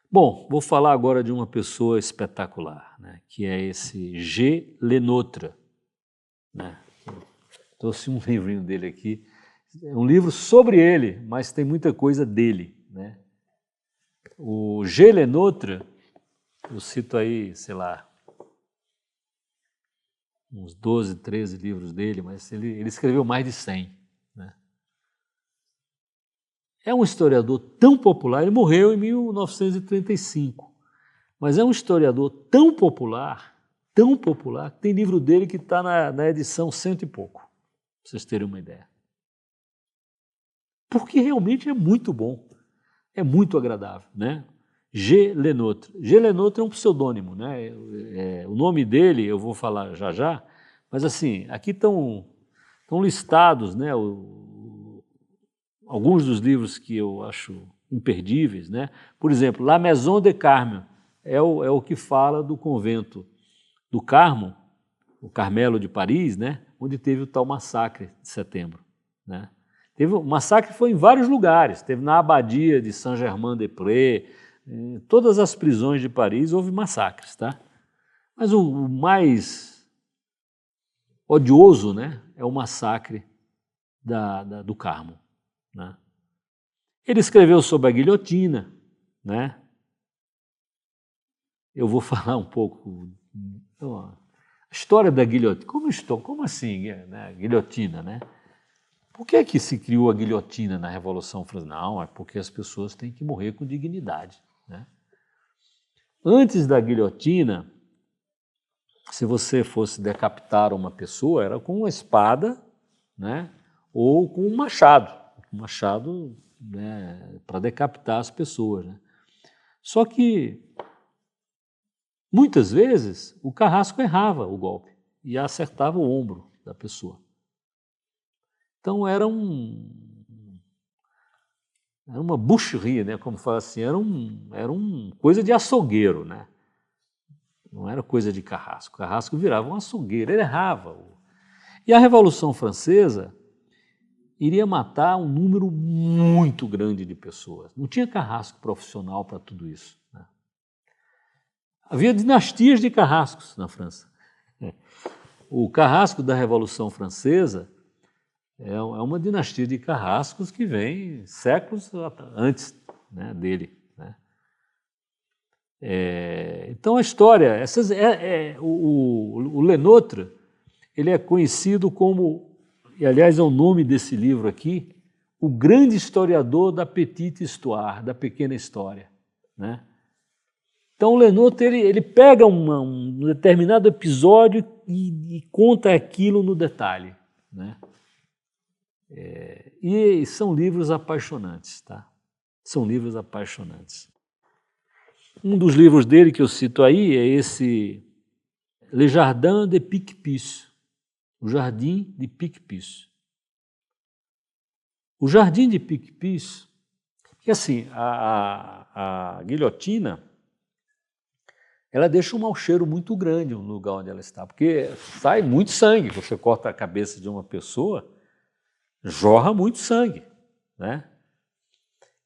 Bom, vou falar agora de uma pessoa espetacular, né, que é esse G. Lenotre, né? Trouxe um livrinho dele aqui, é um livro sobre ele, mas tem muita coisa dele, né? O G. Lenotre, eu cito aí, sei lá, uns 12, 13 livros dele, mas ele escreveu mais de 100, né? É um historiador tão popular, ele morreu em 1935, mas é um historiador tão popular, que tem livro dele que está na edição 100 e pouco, para vocês terem uma ideia. Porque realmente é muito bom, é muito agradável, né? G. Lenotre. G. Lenotre é um pseudônimo, né? O nome dele eu vou falar já já, mas assim, aqui estão listados, né, alguns dos livros que eu acho imperdíveis, né? Por exemplo, La Maison de Carme é o que fala do convento do Carmo, o Carmelo de Paris, né? Onde teve o tal massacre de setembro, né? O massacre foi em vários lugares, teve na abadia de Saint-Germain-des-Prés, em todas as prisões de Paris houve massacres, tá? Mas o mais odioso, né, é o massacre do Carmo, né? Ele escreveu sobre a guilhotina, né? Eu vou falar um pouco a história da guilhotina. Como assim, né? Guilhotina, né? Por que é que se criou a guilhotina na Revolução Francesa? Não, é porque as pessoas têm que morrer com dignidade, né? Antes da guilhotina, se você fosse decapitar uma pessoa, era com uma espada, né? Ou com um machado. Um machado, né, para decapitar as pessoas, né? Só que muitas vezes o carrasco errava o golpe e acertava o ombro da pessoa. Então era uma boucherie, né, como fala assim, era um coisa de açougueiro, né? Não era coisa de carrasco. O carrasco virava um açougueiro, ele errava. E a Revolução Francesa iria matar um número muito grande de pessoas. Não tinha carrasco profissional para tudo isso, né? Havia dinastias de carrascos na França. O carrasco da Revolução Francesa é uma dinastia de carrascos que vem séculos antes, né, dele, né? Então a história, o Lenotre, ele é conhecido como, e aliás é o nome desse livro aqui, o grande historiador da Petite Histoire, da pequena história, né? Então o Lenotre ele pega um determinado episódio e conta aquilo no detalhe, né? E são livros apaixonantes, tá? São livros apaixonantes. Um dos livros dele que eu cito aí é esse Le Jardin de Picpus, o Jardim de Picpus. O Jardim de Picpus, que assim, a guilhotina, ela deixa um mau cheiro muito grande no lugar onde ela está, porque sai muito sangue. Você corta a cabeça de uma pessoa, jorra muito sangue, né?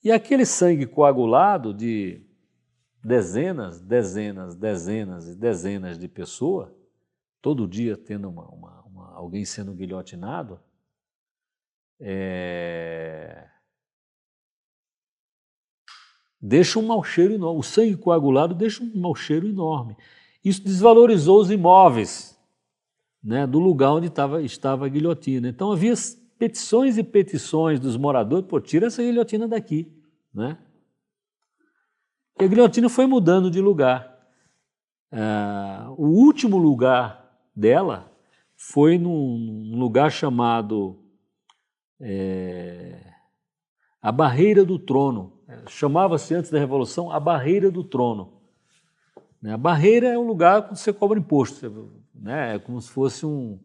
E aquele sangue coagulado de dezenas e dezenas de pessoas, todo dia tendo alguém sendo guilhotinado, deixa um mau cheiro enorme. O sangue coagulado deixa um mau cheiro enorme. Isso desvalorizou os imóveis, né, do lugar onde estava a guilhotina. Então havia petições e petições dos moradores, pô, tira essa guilhotina daqui, né? E a guilhotina foi mudando de lugar. O último lugar dela foi num lugar chamado a Barreira do Trono. Chamava-se antes da Revolução a Barreira do Trono. A barreira é um lugar onde você cobra imposto, né? É como se fosse um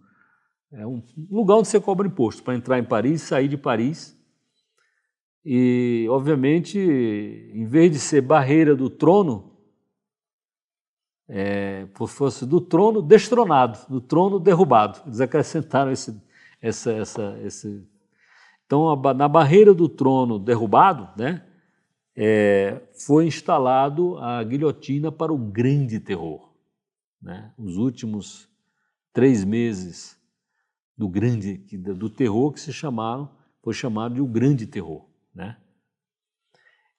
lugar onde você cobra imposto para entrar em Paris, sair de Paris. E, obviamente, em vez de ser Barreira do Trono, fosse do trono destronado, do trono derrubado. Eles acrescentaram esse. Então, na Barreira do Trono derrubado, né, foi instalado a guilhotina para o grande terror, né? Os últimos 3 meses do terror que foi chamado de o grande terror, né?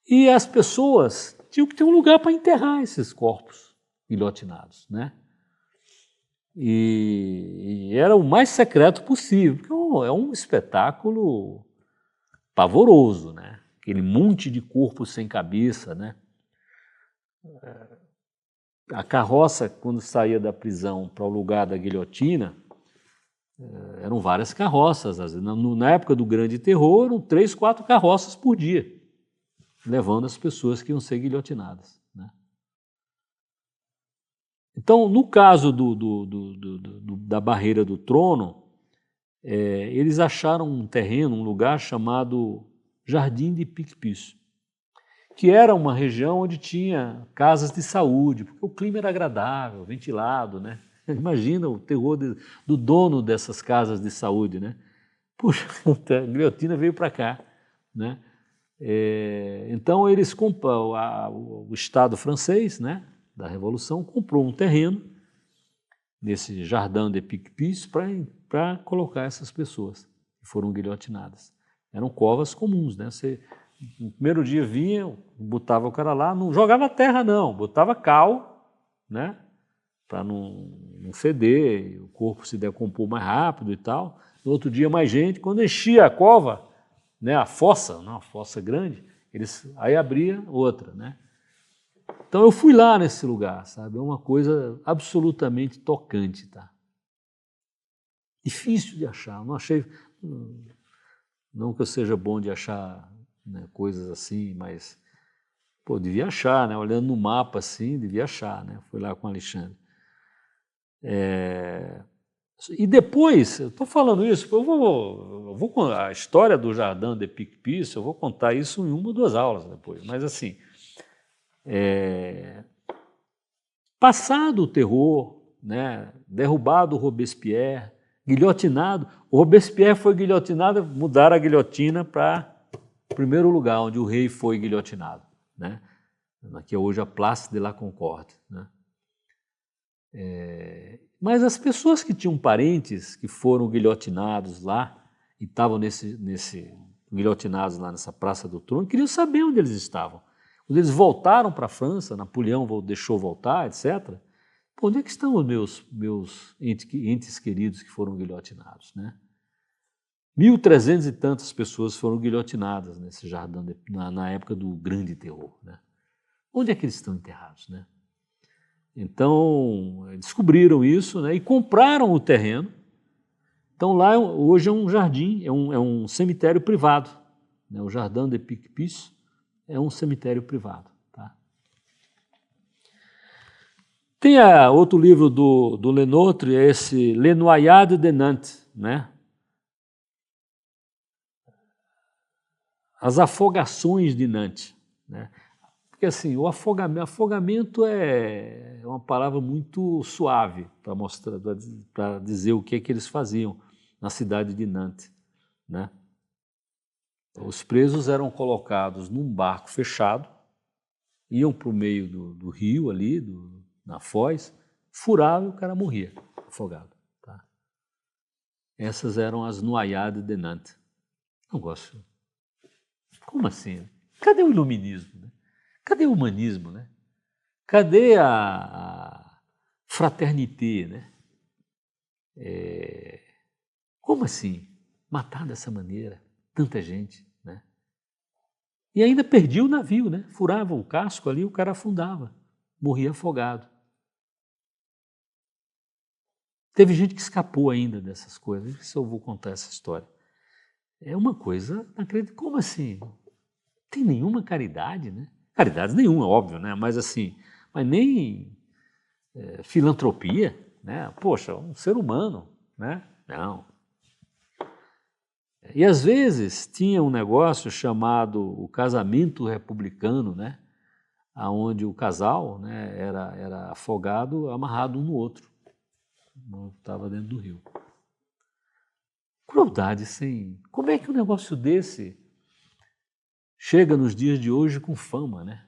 E as pessoas tinham que ter um lugar para enterrar esses corpos guilhotinados, né? E era o mais secreto possível, porque é um espetáculo pavoroso, né? Aquele monte de corpo sem cabeça, né? A carroça, quando saía da prisão para o lugar da guilhotina, eram várias carroças. Na época do Grande Terror, eram 3, 4 carroças por dia, levando as pessoas que iam ser guilhotinadas, né? Então, no caso da Barreira do Trono, eles acharam um terreno, um lugar chamado Jardim de Picpus, que era uma região onde tinha casas de saúde, porque o clima era agradável, ventilado, né? Imagina o terror do dono dessas casas de saúde, né? Puxa, a guilhotina veio para cá, né? Então eles o Estado francês, né, da Revolução, comprou um terreno nesse Jardim de Picpus para colocar essas pessoas que foram guilhotinadas. Eram covas comuns, né? No primeiro dia vinha, botava o cara lá, não jogava terra não, botava cal, né, para não feder, o corpo se decompor mais rápido e tal. No outro dia mais gente, quando enchia a cova, né, a fossa, uma fossa grande, aí abria outra, né? Então eu fui lá nesse lugar, sabe? É uma coisa absolutamente tocante, tá? Difícil de achar, não achei, não que eu seja bom de achar, né, coisas assim, mas pô, devia achar, né? Olhando no mapa assim, devia achar, né? Fui lá com o Alexandre. E depois, eu estou falando isso, a história do Jardim de Picpus, eu vou contar isso em 1 ou 2 aulas depois, mas assim, passado o terror, né, derrubado o Robespierre, guilhotinado, o Robespierre foi guilhotinado, mudaram a guilhotina para o primeiro lugar onde o rei foi guilhotinado, né, que é hoje a Place de la Concorde, né. Mas as pessoas que tinham parentes que foram guilhotinados lá e estavam guilhotinados lá nessa Praça do Trono, queriam saber onde eles estavam. Quando eles voltaram para a França, Napoleão deixou voltar, etc. Pô, onde é que estão os meus entes queridos que foram guilhotinados, né? 1.300 e tantas pessoas foram guilhotinadas nesse jardim na época do Grande Terror, né? Onde é que eles estão enterrados, né? Então, descobriram isso, né, e compraram o terreno. Então, lá hoje é um jardim, é um cemitério privado, né, o Jardim de Picpus é um cemitério privado. Tá? Tem outro livro do Lenôtre, é esse Les Noyades de Nantes, né? As afogações de Nantes, né? Porque assim, o afogamento é uma palavra muito suave para mostrar, para dizer o que é que eles faziam na cidade de Nantes, né? Os presos eram colocados num barco fechado, iam para o meio do rio ali, na foz, furavam e o cara morria afogado. Tá? Essas eram as noyades de Nantes. Não gosto. Como assim? Cadê o iluminismo? Né? Cadê o humanismo, né? Cadê a fraternité, né? Como assim? Matar dessa maneira tanta gente, né? E ainda perdia o navio, né? Furava o casco ali, o cara afundava, morria afogado. Teve gente que escapou ainda dessas coisas, isso eu vou contar essa história. É uma coisa, acredito, como assim? Não tem nenhuma caridade, né? Caridade nenhuma, óbvio, né? Mas assim, mas nem filantropia, né? Poxa, um ser humano, né? Não. E às vezes tinha um negócio chamado o casamento republicano, né? Onde o casal, né, era afogado, amarrado um no outro, estava dentro do rio. Crueldade sem. Como é que um negócio desse chega nos dias de hoje com fama, né?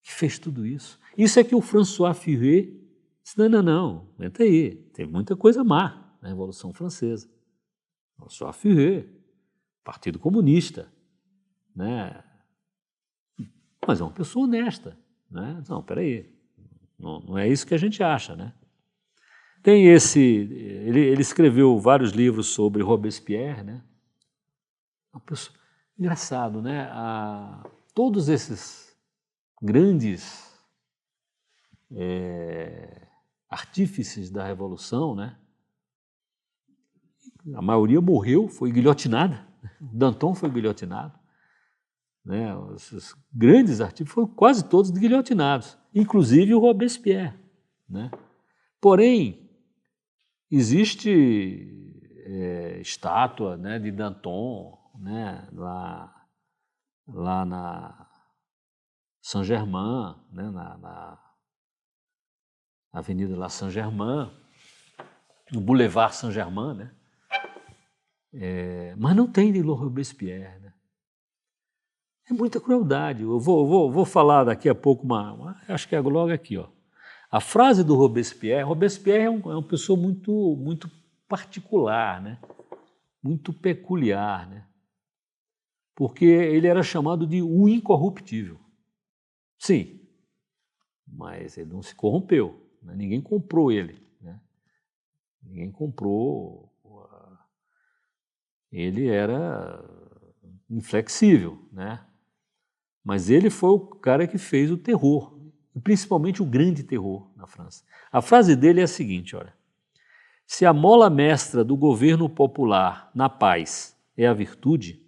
Que fez tudo isso. Isso é que o François Furet disse, não, aguenta aí, teve muita coisa má na Revolução Francesa. François Furet, Partido Comunista, né? Mas é uma pessoa honesta, né? Não, peraí, não é isso que a gente acha, né? Tem ele escreveu vários livros sobre Robespierre, né? Uma pessoa, engraçado, né? Todos esses grandes artífices da Revolução, né? A maioria morreu, foi guilhotinada. Danton foi guilhotinado, né? Os grandes artífices foram quase todos guilhotinados, inclusive o Robespierre, né? Porém, existe estátua, né, de Danton, né, lá na Saint-Germain, né, na Avenida La Saint-Germain, no Boulevard Saint-Germain, né? Mas não tem de Robespierre, né? É muita crueldade. Eu vou falar daqui a pouco, acho que é logo aqui, ó. A frase do Robespierre é uma pessoa muito particular, né? Muito peculiar, né? Porque ele era chamado de o incorruptível. Sim, mas ele não se corrompeu, né? Ninguém comprou ele, né? Ninguém comprou. Ele era inflexível, né? Mas ele foi o cara que fez o terror, principalmente o grande terror na França. A frase dele é a seguinte, olha: se a mola mestra do governo popular na paz é a virtude,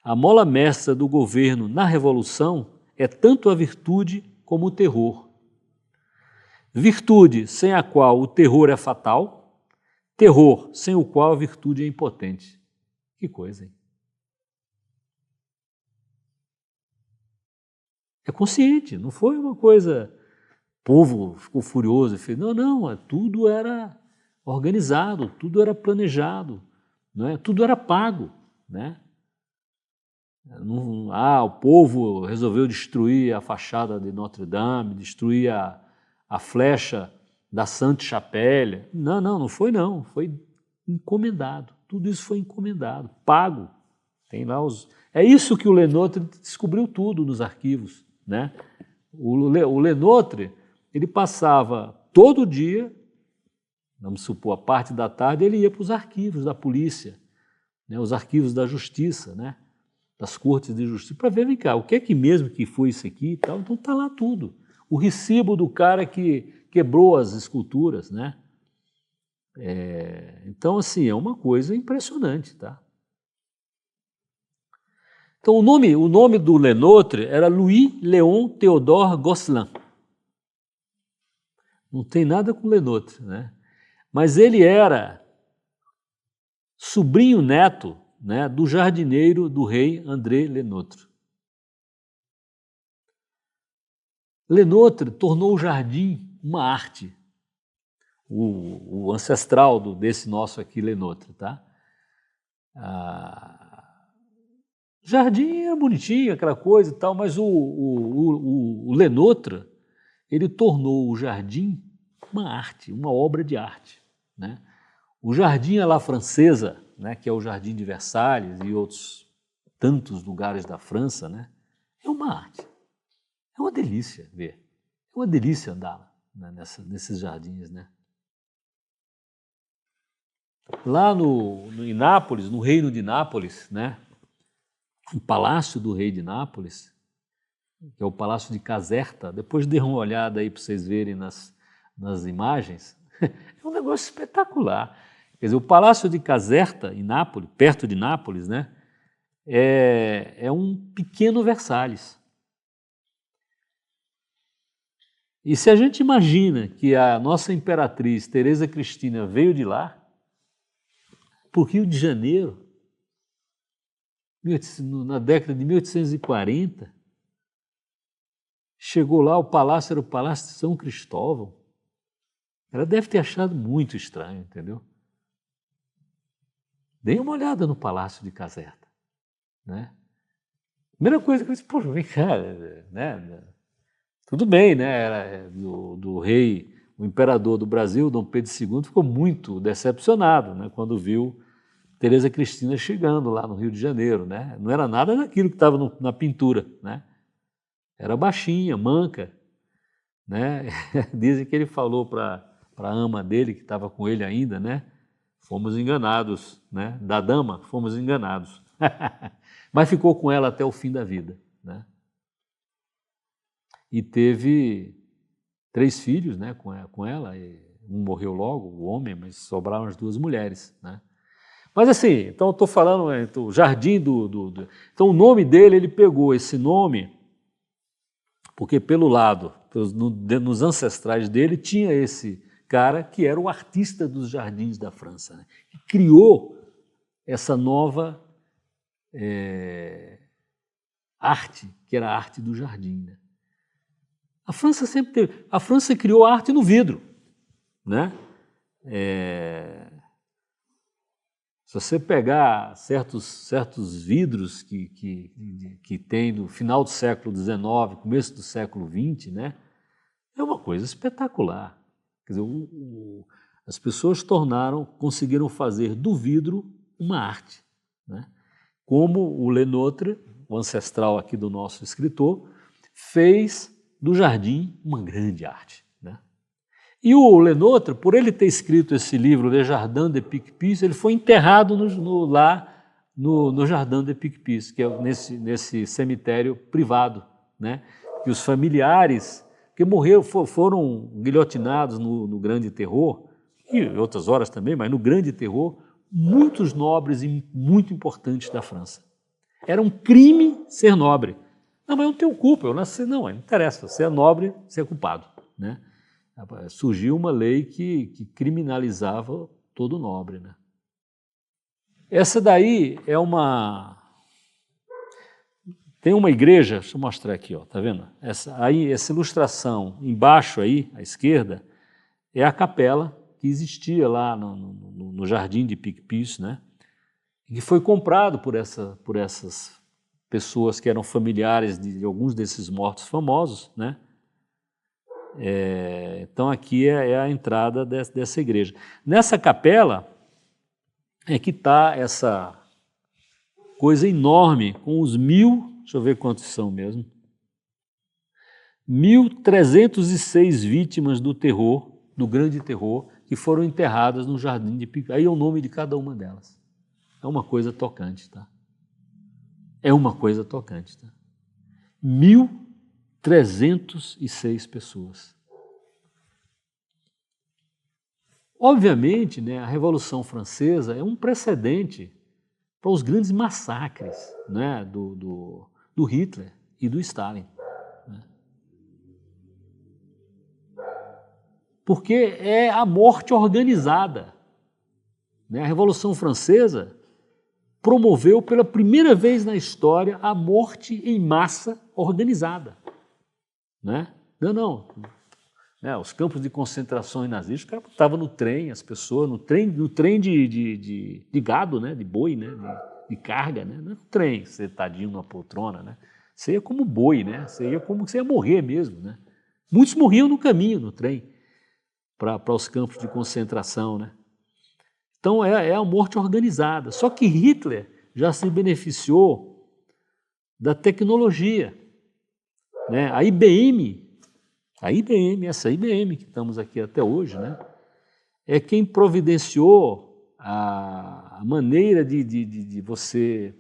a mola mestra do governo na revolução é tanto a virtude como o terror. Virtude sem a qual o terror é fatal, terror sem o qual a virtude é impotente. Que coisa, hein? É consciente, não foi uma coisa, o povo ficou furioso e fez, não, tudo era organizado, tudo era planejado, né? Tudo era pago, né? O povo resolveu destruir a fachada de Notre-Dame, destruir a flecha da Sainte-Chapelle. Não foi não, foi encomendado, tudo isso foi encomendado, pago. Tem lá É isso que o Lenotre descobriu tudo nos arquivos, né? O Lenotre, ele passava todo dia, vamos supor, a parte da tarde, ele ia para os arquivos da polícia, né? Os arquivos da justiça, né? Das cortes de justiça, para ver, vem cá, o que é que mesmo que foi isso aqui e tal. Então está lá tudo. O recibo do cara que quebrou as esculturas, né? Então, assim, é uma coisa impressionante, tá? Então, o nome do Lenotre era Louis Léon Théodore Gosselin. Não tem nada com Lenotre, né? Mas ele era sobrinho neto, né, do jardineiro do rei André Lenotre. Lenotre tornou o jardim uma arte, o ancestral desse nosso aqui, Lenotre, tá? Jardim é bonitinho, aquela coisa e tal, mas o Lenotre, ele tornou o jardim uma arte, uma obra de arte, né? O Jardim à la Francesa, né, que é o Jardim de Versalhes e outros tantos lugares da França, né, é uma arte. É uma delícia ver. É uma delícia andar, né, nesses jardins, né? Lá em Nápoles, no Reino de Nápoles, né, o Palácio do Rei de Nápoles, que é o Palácio de Caserta, depois dê uma olhada aí para vocês verem nas imagens, é um negócio espetacular. Quer dizer, o Palácio de Caserta, em Nápoles, perto de Nápoles, né, é um pequeno Versalhes. E se a gente imagina que a nossa imperatriz Teresa Cristina veio de lá, para o Rio de Janeiro, na década de 1840, chegou lá, o palácio era o Palácio de São Cristóvão. Ela deve ter achado muito estranho, entendeu? Dê uma olhada no Palácio de Caserta, né? Primeira coisa que eu disse, poxa, vem cá, né? Tudo bem, né? Era do rei, o imperador do Brasil, Dom Pedro II, ficou muito decepcionado, né, quando viu Teresa Cristina chegando lá no Rio de Janeiro, né? Não era nada daquilo que estava na pintura, né? Era baixinha, manca, né? Dizem que ele falou para a ama dele, que estava com ele ainda, né? Fomos enganados, né? Da dama, fomos enganados. Mas ficou com ela até o fim da vida, né? E teve 3 filhos, né, com ela. Um morreu logo, o homem, mas sobraram as 2 mulheres, né? Mas assim, então eu estou falando, o Jardim Então o nome dele, ele pegou esse nome, porque pelo lado, nos ancestrais dele, tinha esse cara que era o artista dos jardins da França, né? Que criou essa nova arte, que era a arte do jardim, né? A França sempre teve. A França criou a arte no vidro, né? Se você pegar certos vidros que tem no final do século XIX, começo do século XX, né? É uma coisa espetacular. Quer dizer, as pessoas conseguiram fazer do vidro uma arte, né? Como o Lenotre, o ancestral aqui do nosso escritor, fez do jardim uma grande arte, né? E o Lenotre, por ele ter escrito esse livro, Le Jardin de Picpus, ele foi enterrado lá no Jardin de Picpus, que é nesse cemitério privado, né? Que os familiares que morreram, foram guilhotinados no Grande Terror, e outras horas também, mas no Grande Terror, muitos nobres e muito importantes da França. Era um crime ser nobre. Não, mas eu não tenho culpa, eu nasci, não interessa, você é nobre, você é culpado, né? Surgiu uma lei que criminalizava todo nobre, né? Essa daí tem uma igreja, deixa eu mostrar aqui, ó, tá vendo? Essa ilustração embaixo aí, à esquerda, é a capela que existia lá no Jardim de Picpus, né? Que foi comprado por essas pessoas que eram familiares de alguns desses mortos famosos, né? Então aqui é a entrada dessa igreja. Nessa capela é que está essa coisa enorme, com os deixa eu ver quantos são mesmo, 1.306 vítimas do terror, do Grande Terror, que foram enterradas no Jardim de Picpus. Aí é o nome de cada uma delas. É uma coisa tocante, tá? É uma coisa tocante, tá? 1.306 pessoas. Obviamente, né, a Revolução Francesa é um precedente para os grandes massacres, né, do Hitler e do Stalin, né? Porque é a morte organizada, né? A Revolução Francesa promoveu pela primeira vez na história a morte em massa organizada, né? Não. Os campos de concentração nazistas, o cara estava no trem, as pessoas, no trem de gado, né? De boi, né? De carga, né? Não é no trem, sentadinho numa poltrona, né? Você ia como boi, né? Você ia morrer mesmo, né? Muitos morriam no caminho, no trem, para os campos de concentração, né? Então é a morte organizada. Só que Hitler já se beneficiou da tecnologia, né? A IBM, essa IBM que estamos aqui até hoje, né? É quem providenciou a maneira de você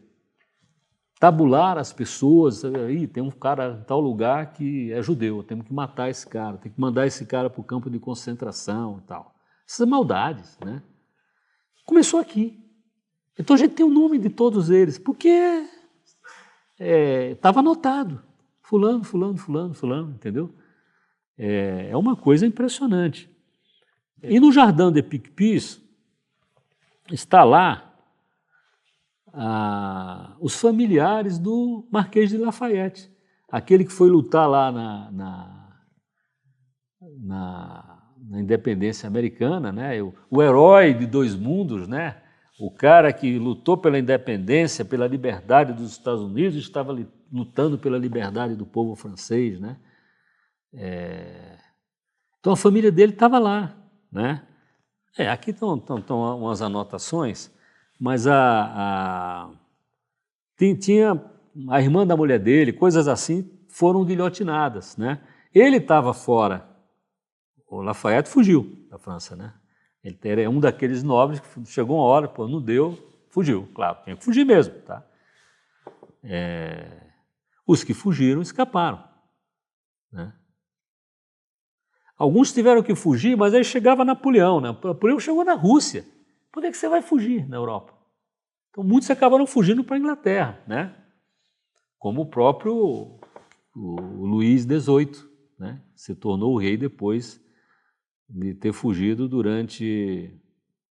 tabular as pessoas. Aí tem um cara em tal lugar que é judeu, temos que matar esse cara, tem que mandar esse cara para o campo de concentração e tal. Essas maldades, né? Começou aqui. Então a gente tem o nome de todos eles, porque estava anotado. Fulano, fulano, fulano, fulano, entendeu? É uma coisa impressionante. E no Jardin de Picpus está lá os familiares do Marquês de Lafayette, aquele que foi lutar lá na independência americana, né? O herói de 2 mundos, né? O cara que lutou pela independência, pela liberdade dos Estados Unidos, estava lutando pela liberdade do povo francês, né? Então a família dele estava lá, né? Aqui estão umas anotações, mas tinha a irmã da mulher dele, coisas assim, foram guilhotinadas, né? Ele estava fora, o Lafayette fugiu da França, né? Ele era um daqueles nobres que chegou uma hora, pô, não deu, fugiu, claro, tinha que fugir mesmo, tá? Os que fugiram escaparam, né? Alguns tiveram que fugir, mas aí chegava Napoleão, né? Napoleão chegou na Rússia. Por que você vai fugir na Europa? Então muitos acabaram fugindo para a Inglaterra, né? Como o próprio Luís XVIII, né? Se tornou o rei depois de ter fugido durante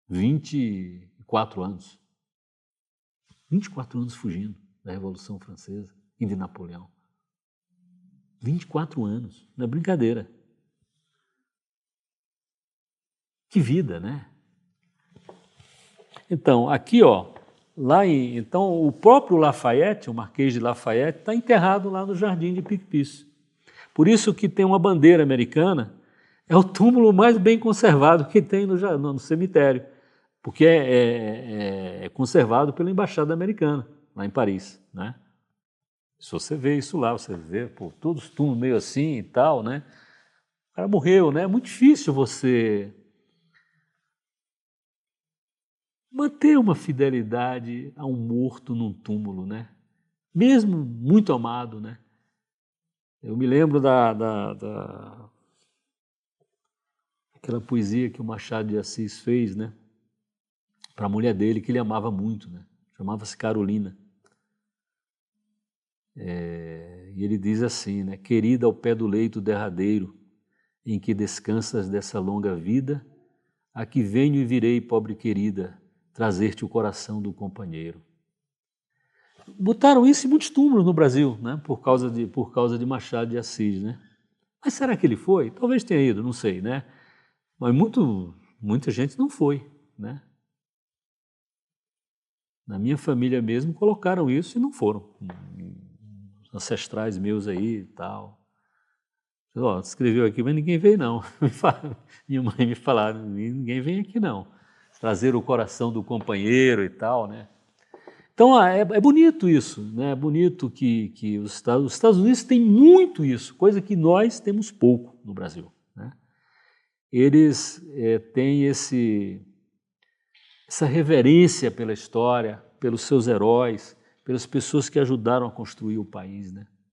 24 anos. 24 anos fugindo da Revolução Francesa e de Napoleão. 24 anos, não é brincadeira. Que vida, né? Então, aqui, ó, então o próprio Lafayette, o Marquês de Lafayette, está enterrado lá no Jardim de Picpus. Por isso que tem uma bandeira americana, é o túmulo mais bem conservado que tem no cemitério, porque é conservado pela Embaixada Americana, lá em Paris, né? Se você vê isso lá, você vê, pô, todos os túmulos meio assim e tal, né? O cara morreu, né? É muito difícil você manter uma fidelidade a um morto num túmulo, né? Mesmo muito amado, né? Eu me lembro aquela poesia que o Machado de Assis fez, né? Para a mulher dele, que ele amava muito, né? Chamava-se Carolina. E ele diz assim, né? Querida, ao pé do leito derradeiro, em que descansas dessa longa vida, aqui venho e virei, pobre querida, trazer-te o coração do companheiro. Botaram isso em muitos túmulos no Brasil, né? Por causa de Machado de Assis, né? Mas será que ele foi? Talvez tenha ido, não sei, né? Mas muita gente não foi, né? Na minha família mesmo colocaram isso e não foram. Os ancestrais meus aí e tal. Ó, escreveu aqui, mas ninguém veio não. Minha mãe me falava, ninguém vem aqui não. Trazer o coração do companheiro e tal, né? Então é bonito isso, né? É bonito que os Estados Unidos têm muito isso, coisa que nós temos pouco no Brasil, né? Eles têm essa reverência pela história, pelos seus heróis, pelas pessoas que ajudaram a construir o país, né?